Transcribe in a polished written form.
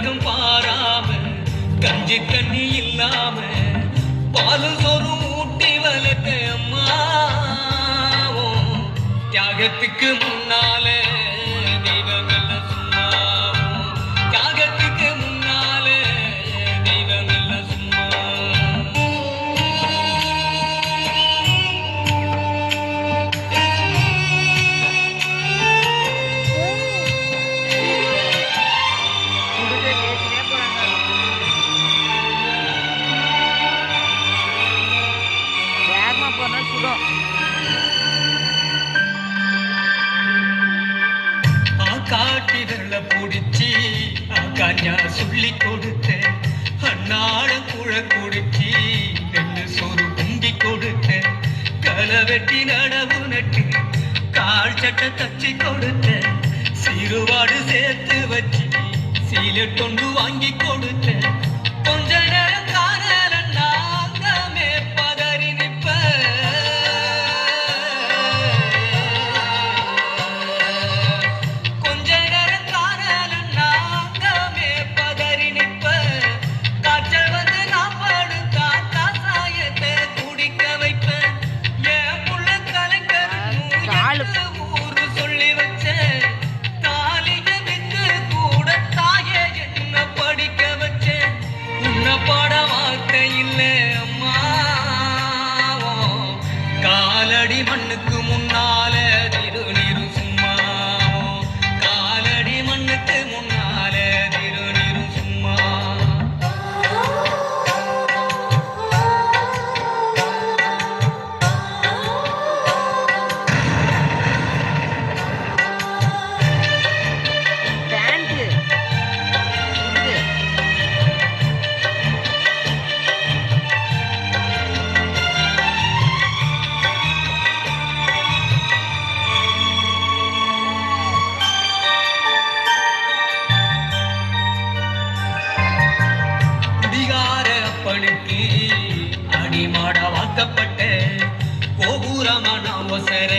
உறக்கம் பாராம கஞ்சி தண்ணி இல்லாம பாலு சோறு ஊட்டி வளர்த்த அம்மாவும் தியாகத்துக்கு முன்னால தெய்வமெல்லாம் சும்மாவும் தியாகத்துக்கு முன்னால தெய்வமெல்லாம் சும்மா காட்டி வெள்ள பிடிச்சி கஞ்சா சொல்லி கொடுத்த அண்ணாட குழ குடிச்சி நெல்லு சோறு குண்டி கொடுத்த களை வெட்டி நடவு நட்டு கால் சட்டை தச்சு கொடுத்த சிறுவாடு சேர்த்து வச்சு சீலட்டொண்டு வாங்கி கொடுத்த கொஞ்ச நேரம் காணல நாங்கமே பதறி நிற்ப காலடி மண்ணுக்கு முன்னால திருநீரு சும்மா காலடி மண்ணுக்கு முன்னால திருநீரு சும்மா அடிமாட வாக்கப்பட்ட கோபுரமான ஒசர